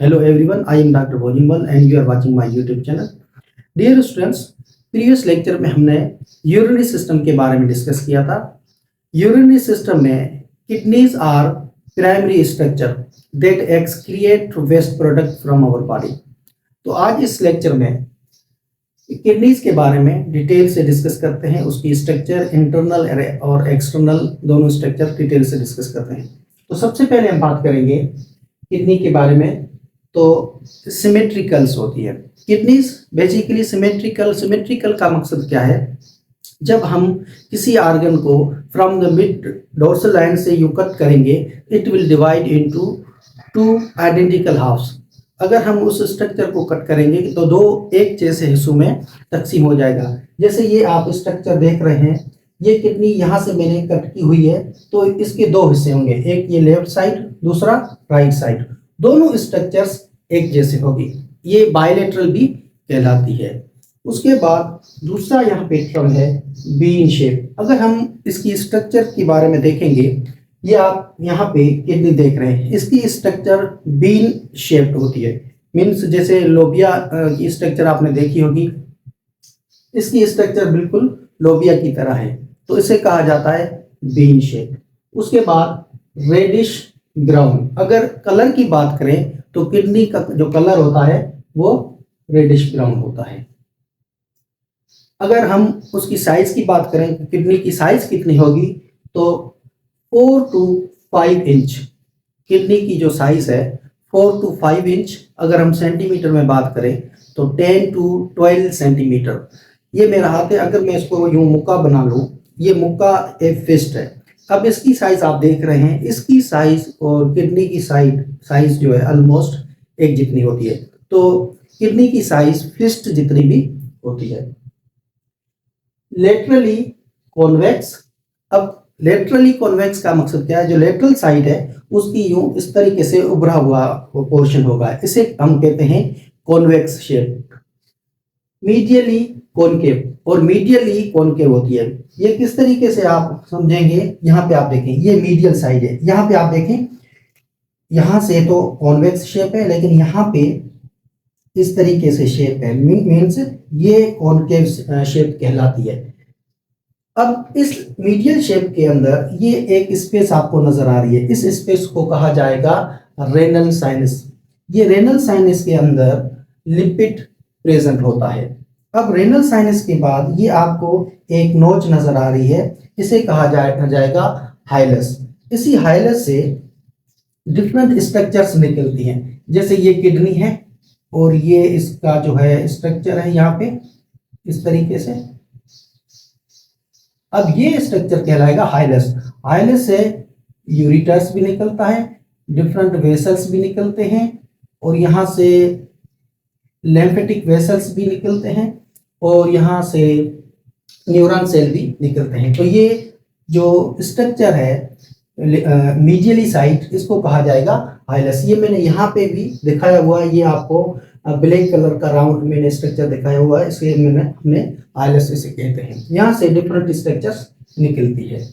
Hello everyone, I am Dr. Bojimwal and you are watching my YouTube channel. Dear students, previous lecture में हमने urinary system के बारे में discuss किया था। यूरिनरी सिस्टम में kidneys are primary structure that excrete waste product from our body. तो आज इस लेक्चर में किडनीज के बारे में डिटेल से डिस्कस करते हैं, उसकी स्ट्रक्चर इंटरनल और एक्सटर्नल दोनों स्ट्रक्चर डिटेल से डिस्कस करते हैं। तो सबसे पहले हम बात करेंगे किडनी के बारे में। तो सिमेट्रिकल्स होती है किडनीज, बेसिकली सिमेट्रिकल का मकसद क्या है? जब हम किसी आर्गन को from the mid dorsal line से यू कट करेंगे, it will divide into two identical halves. अगर हम उस स्ट्रक्चर को कट करेंगे तो दो एक जैसे हिस्सों में तकसीम हो जाएगा। जैसे ये आप स्ट्रक्चर देख रहे हैं, ये किडनी यहाँ से मैंने कट की हुई है, तो इसके दो हिस्से होंगे, एक ये लेफ्ट साइड, दूसरा राइट साइड। दोनों स्ट्रक्चर्स एक जैसे होगी, ये बायलेटरल भी कहलाती है। उसके बाद दूसरा यहाँ पे टर्म है बीन शेप। अगर हम इसकी स्ट्रक्चर के बारे में देखेंगे, ये आप यहाँ पे किडनी देख रहे हैं, इसकी स्ट्रक्चर बीन शेप्ड होती है। मीन्स जैसे लोबिया की स्ट्रक्चर आपने देखी होगी, इसकी स्ट्रक्चर बिल्कुल लोबिया की तरह है, तो इसे कहा जाता है बीन शेप। उसके बाद रेडिश ब्राउन। अगर कलर की बात करें तो किडनी का जो कलर होता है वो रेडिश ब्राउन होता है। अगर हम उसकी साइज की बात करें, किडनी की साइज कितनी होगी, तो 4 to 5 इंच किडनी की जो साइज है 4 to 5 इंच। अगर हम सेंटीमीटर में बात करें तो 10 to 12 सेंटीमीटर। ये मेरा हाथ है, अगर मैं इसको यूं मुक्का बना लूं, ये मुक्का एक फिस्ट है। अब इसकी साइज आप देख रहे हैं, इसकी साइज और किडनी की साइज जो है ऑलमोस्ट एक जितनी होती है। तो किडनी की साइज फिस्ट जितनी भी होती है। Laterally convex. अब लेटरली कॉन्वेक्स का मकसद क्या है? जो लेटरल साइड है उसकी यूं इस तरीके से उभरा हुआ पोर्शन होगा, इसे हम कहते हैं कॉन्वेक्स शेप। मीडियली कॉनकेव और मीडियली कॉनकेव होती है। ये किस तरीके से आप समझेंगे? यहाँ पे आप देखें, ये मीडियल साइड है, यहाँ पे आप देखें, यहाँ से तो कॉन्वेक्स शेप है, लेकिन यहाँ पे इस तरीके से शेप है, मीन्स ये कॉनकेव शेप कहलाती है। अब इस मीडियल शेप के अंदर ये एक स्पेस आपको नजर आ रही है, इस स्पेस को कहा जाएगा रेनल साइनस। ये रेनल साइनस के अंदर लिपिड प्रेजेंट होता है। अब रेनल साइनस के बाद ये आपको एक नोच नजर आ रही है, इसे कहा जाएगा हाइलस। इसी हाइलस से डिफरेंट स्ट्रक्चर्स निकलती हैं। जैसे ये किडनी है और ये इसका जो है स्ट्रक्चर है यहाँ पे इस तरीके से। अब ये स्ट्रक्चर कहलाएगा हाइलस। हाइलस से यूरिटर्स भी निकलता है, डिफरेंट वेसल्स भी निकलते हैं, और यहाँ से लिम्फेटिक वेसल्स भी निकलते हैं, और यहाँ से न्यूरॉन सेल भी निकलते हैं। तो ये जो स्ट्रक्चर है मीडियली साइड, इसको कहा जाएगा हाइलस। ये मैंने यहाँ पे भी दिखाया हुआ है, ये आपको ब्लैक कलर का राउंड मैंने स्ट्रक्चर दिखाया हुआ है, इसलिए हमने हाइलस इसे कहते हैं। यहाँ से डिफरेंट स्ट्रक्चर्स निकलती है।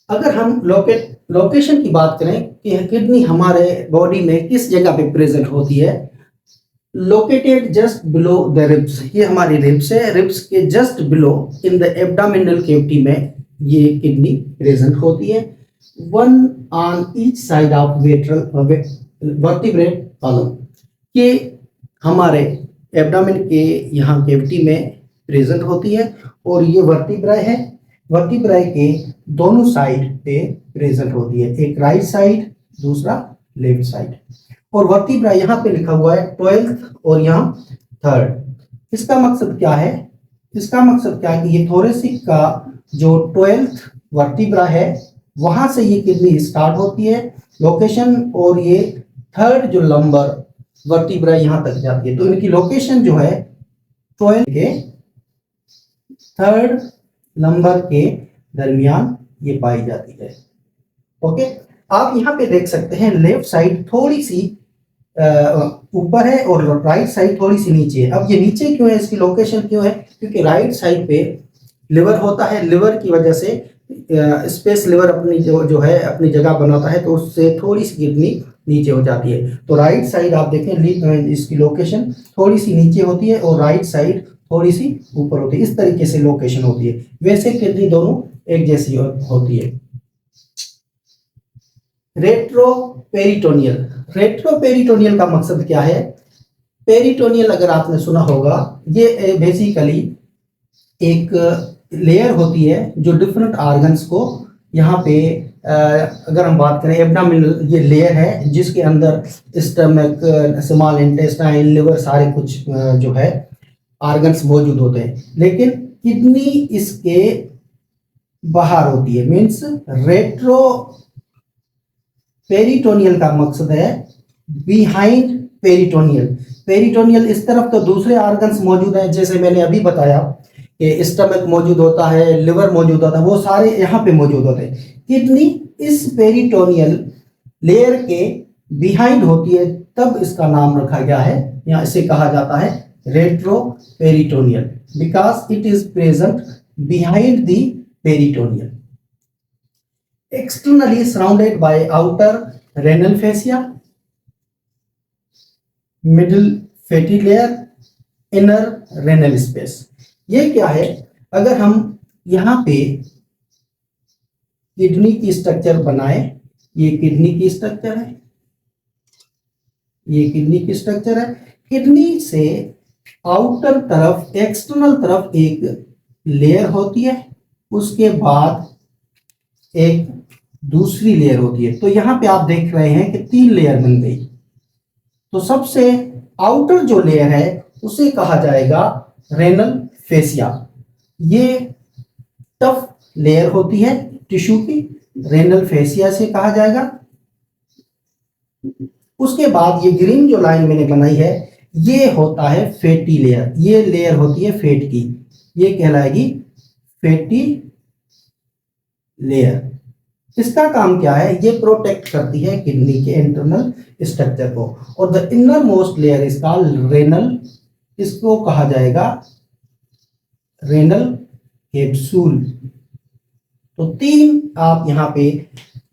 अगर हम लोकेशन की बात करें कि किडनी हमारे बॉडी में किस जगह पे प्रेजेंट होती है, located just below the ribs. ये हमारी रिब्स है, रिब्स के just below in the abdominal cavity में ये किडनी प्रेजेंट होती है। One on each side of vertebrate column. ये हमारे एब्डोमेन के यहाँ कैविटी में प्रेजेंट होती है, और ये वर्टिब्राई है, वर्टिब्राई के दोनों साइड पे प्रेजेंट होती है, एक राइट साइड, दूसरा लेफ्ट साइड। और वर्टिब्रा यहाँ पे लिखा हुआ है 12th और यहाँ 3rd। इसका मकसद क्या है? इसका मकसद क्या है कि ये थोरेसिक का जो 12th वर्टिब्रा है वहां से ये किडनी स्टार्ट होती है लोकेशन, और ये 3rd जो लंबर वर्टिब्रा यहाँ तक जाती है। तो इनकी लोकेशन जो है 12 के 3rd नंबर के दरमियान ये पाई जाती है। ओके, आप यहाँ पे देख सकते हैं लेफ्ट साइड थोड़ी सी ऊपर है और राइट साइड थोड़ी सी नीचे है। अब ये नीचे क्यों है, इसकी लोकेशन क्यों है? क्योंकि राइट साइड पे लिवर होता है, लिवर की वजह से स्पेस लिवर अपनी जो है अपनी जगह बनाता है, तो उससे थोड़ी सी किडनी नीचे हो जाती है। तो राइट साइड आप देखें इसकी लोकेशन थोड़ी सी नीचे होती है और राइट साइड थोड़ी सी ऊपर होती है। इस तरीके से लोकेशन होती है। वैसे किडनी दोनों एक जैसी होती है। रेट्रोपेरिटोनियल, रेट्रोपेरिटोनियल का मकसद क्या है? पेरिटोनियल अगर आपने सुना होगा, ये बेसिकली एक लेयर होती है जो डिफरेंट ऑर्गन्स को यहाँ पे अगर हम बात करें एब्डोमिनल ये लेयर है जिसके अंदर स्टमक, स्मॉल इंटेस्टाइन, लिवर सारे कुछ जो है ऑर्गन्स मौजूद होते हैं। लेकिन किडनी इसके बाहर होती है। मीन्स रेट्रो पेरिटोनियल का मकसद है बिहाइंड पेरिटोनियल। पेरिटोनियल इस तरफ तो दूसरे ऑर्गन्स मौजूद हैं, जैसे मैंने अभी बताया कि स्टमक मौजूद होता है, लिवर मौजूद होता है, वो सारे यहाँ पे मौजूद होते हैं। किडनी इस पेरिटोनियल लेयर के बिहाइंड होती है, तब इसका नाम रखा गया है, यहाँ इसे कहा जाता है retro peritoneal, because it is present behind the peritoneal. Externally surrounded by outer renal fascia, middle fatty layer, inner renal space। ये क्या है? अगर हम यहाँ पे किडनी की स्ट्रक्चर बनाए, ये किडनी की स्ट्रक्चर है, ये किडनी की स्ट्रक्चर है। किडनी से आउटर तरफ, एक्सटर्नल तरफ एक लेयर होती है, उसके बाद एक दूसरी लेयर होती है। तो यहाँ पे आप देख रहे हैं कि 3 लेयर बन गई। तो सबसे आउटर जो लेयर है उसे कहा जाएगा रेनल फेसिया। ये टफ लेयर होती है टिश्यू की, रेनल फेसिया से कहा जाएगा। उसके बाद ये ग्रीन जो लाइन मैंने बनाई है ये होता है फैटी लेयर। ये लेयर होती है फैट की, ये कहलाएगी फैटी लेयर। इसका काम क्या है? ये प्रोटेक्ट करती है किडनी के इंटरनल स्ट्रक्चर को। और the inner most layer is called renal, इसको कहा जाएगा रेनल कैप्सूल। तो 3 आप यहाँ पे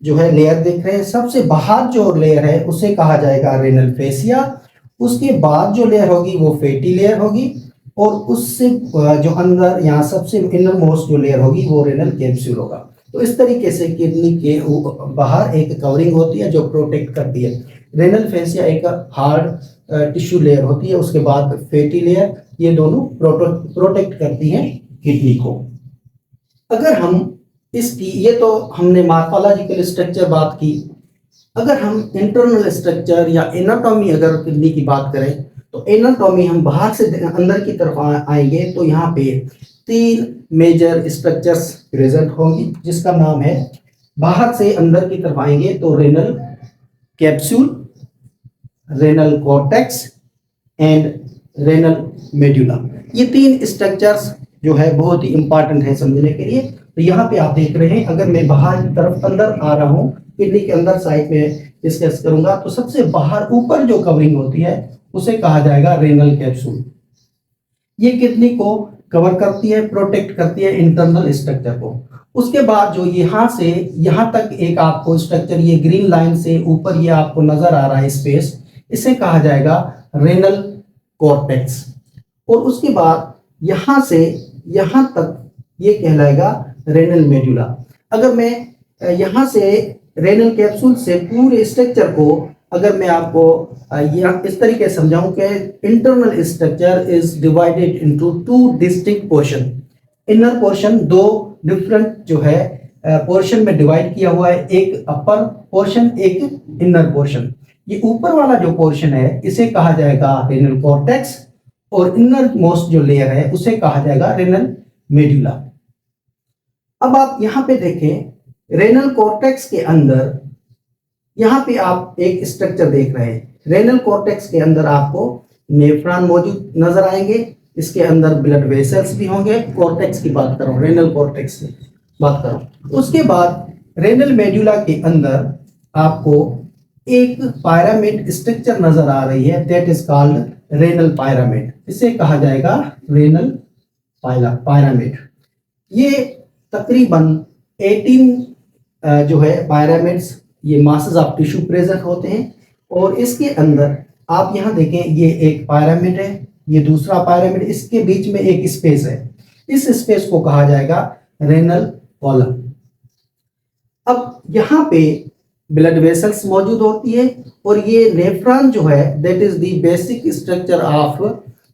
जो है लेयर देख रहे हैं। सबसे बाहर जो लेयर है उसे कहा जाएगा रेनल फेसिया, उसके बाद जो लेयर होगी वो फैटी लेयर होगी, और उससे जो अंदर यहाँ सबसे इनर मोस्ट जो लेयर होगी वो रेनल कैप्सूल होगा। तो इस तरीके से किडनी के बाहर एक कवरिंग होती है जो प्रोटेक्ट करती है। रेनल फेसिया एक हार्ड टिश्यू लेयर होती है, उसके बाद फैटी लेयर, ये दोनों प्रोटेक्ट करती हैं किडनी को। अगर हम इसकी, ये तो हमने मॉर्फोलॉजिकल स्ट्रक्चर बात की। अगर हम इंटरनल स्ट्रक्चर या एनाटॉमी अगर किडनी की बात करें, तो एनाटॉमी हम बाहर से अंदर की तरफ आएंगे तो यहाँ पे 3 मेजर स्ट्रक्चर्स प्रेजेंट होंगी, जिसका नाम है, बाहर से अंदर की तरफ आएंगे तो renal capsule, renal cortex and renal medulla. ये 3 स्ट्रक्चर्स जो है बहुत ही इंपॉर्टेंट है समझने के लिए। तो यहाँ पे आप देख रहे हैं, अगर मैं बाहर की तरफ अंदर आ रहा हूँ, किडनी के अंदर साइड में डिस्कस करूंगा, तो सबसे बाहर ऊपर जो कवरिंग होती है उसे कहा जाएगा रेनल कैप्सूल। ये किडनी को कवर करती है, प्रोटेक्ट करती है इंटरनल स्ट्रक्चर को। उसके बाद जो यहाँ से यहाँ तक एक आपको स्ट्रक्चर, ये ग्रीन लाइन से ऊपर ये आपको नजर आ रहा है स्पेस, इसे कहा जाएगा रेनल कॉर्टेक्स। और उसके बाद यहाँ से यहाँ तक ये कहलाएगा रेनल मेडुला। अगर मैं यहाँ से रेनल कैप्सूल से पूरे स्ट्रक्चर को अगर मैं आपको यह इस तरीके से समझाऊं कि internal structure is divided into 2 distinct portion. Inner portion 2 different जो है पोर्शन में डिवाइड किया हुआ है, एक अपर पोर्शन, एक इनर पोर्शन। ये ऊपर वाला जो पोर्शन है इसे कहा जाएगा रेनल कॉर्टेक्स, और इनर मोस्ट जो लेयर है उसे कहा जाएगा रेनल मेडुला। अब आप यहाँ पे देखें, रेनल कॉर्टेक्स के अंदर यहाँ पे आप एक स्ट्रक्चर देख रहे हैं। रेनल कॉर्टेक्स के अंदर आपको नेफ्रॉन मौजूद नजर आएंगे, इसके अंदर ब्लड वेसल्स भी होंगे। कॉर्टेक्स की बात करो, रेनल कॉर्टेक्स की बात करो। उसके बाद रेनल मेडुला के अंदर आपको एक पिरामिड स्ट्रक्चर नजर आ रही है, that is called renal pyramid. इसे कहा जाएगा रेनल पिरामिड। ये तकरीबन 18 जो है पिरामिड्स, ये मासेस ऑफ टिश्यू प्रेजेंट होते हैं। और इसके अंदर आप यहाँ देखें, ये एक पिरामिड है, ये दूसरा पिरामिड, इसके बीच में एक स्पेस है, इस स्पेस को कहा जाएगा रेनल कॉलम। अब यहाँ पे ब्लड वेसल्स मौजूद होती है और ये नेफ्रॉन जो है that is the basic structure of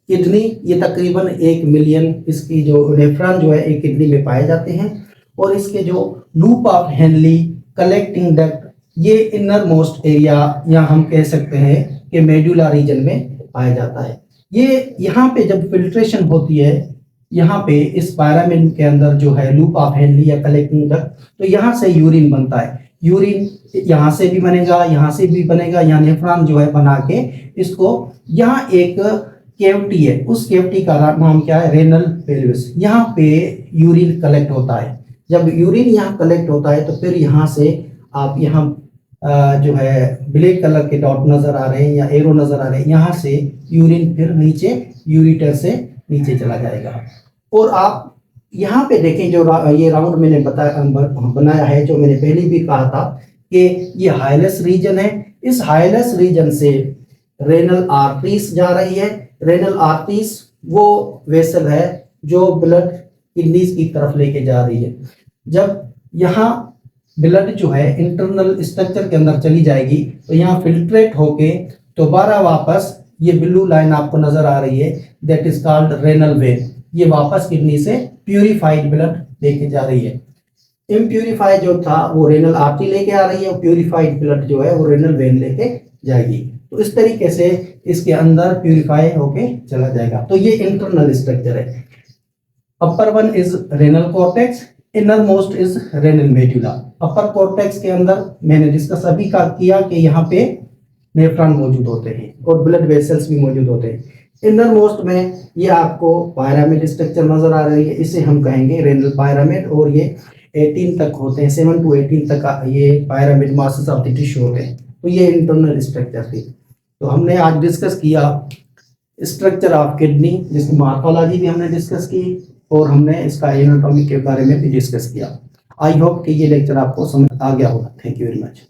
kidney. ये तकरीबन 1 मिलियन इसकी जो नेफ्रॉन जो है एक किडनी में पाए जाते हैं। और इसके जो loop of Henley, collecting duct, ये इनर मोस्ट एरिया या हम कह सकते हैं कि मेडुला रीजन में पाया जाता है। ये यहाँ पे जब फिल्ट्रेशन होती है, यहाँ पे इस पिरामिड के अंदर जो है लूप ऑफ हेनली या कलेक्टिंग डक्ट, तो यहाँ से यूरिन बनता है। यूरिन यहाँ से भी बनेगा, यहाँ से भी बनेगा, यहाँ नेफ्रॉन जो है बना के इसको, यहाँ एक कैविटी है, उस कैविटी का नाम क्या है, रेनल पेल्विस। यहाँ पे यूरिन कलेक्ट होता है। जब यूरिन यहाँ कलेक्ट होता है तो फिर यहाँ से आप यहाँ जो है ब्लैक कलर के डॉट नजर आ रहे हैं या एरो नजर आ रहे हैं, यहाँ से यूरिन फिर नीचे यूरिटर से नीचे चला जाएगा। और आप यहाँ पे देखें जो ये राउंड मैंने बनाया है, जो मैंने पहले भी कहा था कि ये हाइलस रीजन है। इस हाइलस रीजन से रेनल आर्टरीज जा रही है। रेनल आर्टरीज वो वेसल है जो ब्लड किडनीज की तरफ लेके जा रही है। जब यहाँ ब्लड जो है इंटरनल स्ट्रक्चर के अंदर चली जाएगी तो यहाँ फिल्ट्रेट होके दोबारा वापस, ये ब्लू लाइन आपको नजर आ रही है, that is called renal vein. ये वापस किडनी से प्यूरिफाइड ब्लड लेके जा रही है। इम्प्यूरिफाइड जो था वो रेनल आर्टरी लेके आ रही है और प्यूरिफाइड ब्लड जो है वो रेनल वेन लेके जाएगी। तो इस तरीके से इसके अंदर प्यूरिफाई होके चला जाएगा। तो ये इंटरनल स्ट्रक्चर है। Upper one is renal cortex, inner most is renal medulla. Upper cortex के अंदर मैंने डिस्कस अभी किया कि यहाँ पे नेफ्रॉन मौजूद होते हैं और ब्लड वेसल्स भी मौजूद होते हैं। इनर मोस्ट में ये आपको पिरामिड स्ट्रक्चर नजर आ रही है, इसे हम कहेंगे रेनल पिरामिड। और ये 18 तक होते हैं, 7 to 18 तक ये pyramid masses of the tissue होते हैं। तो ये इंटरनल स्ट्रक्चर थी। तो हमने आज डिस्कस किया स्ट्रक्चर ऑफ किडनी, जिसकी मॉर्फोलॉजी भी हमने डिस्कस की और हमने इसका एनाटॉमी के बारे में भी डिस्कस किया। आई होप कि ये लेक्चर आपको समझ आ गया होगा। Thank you very much.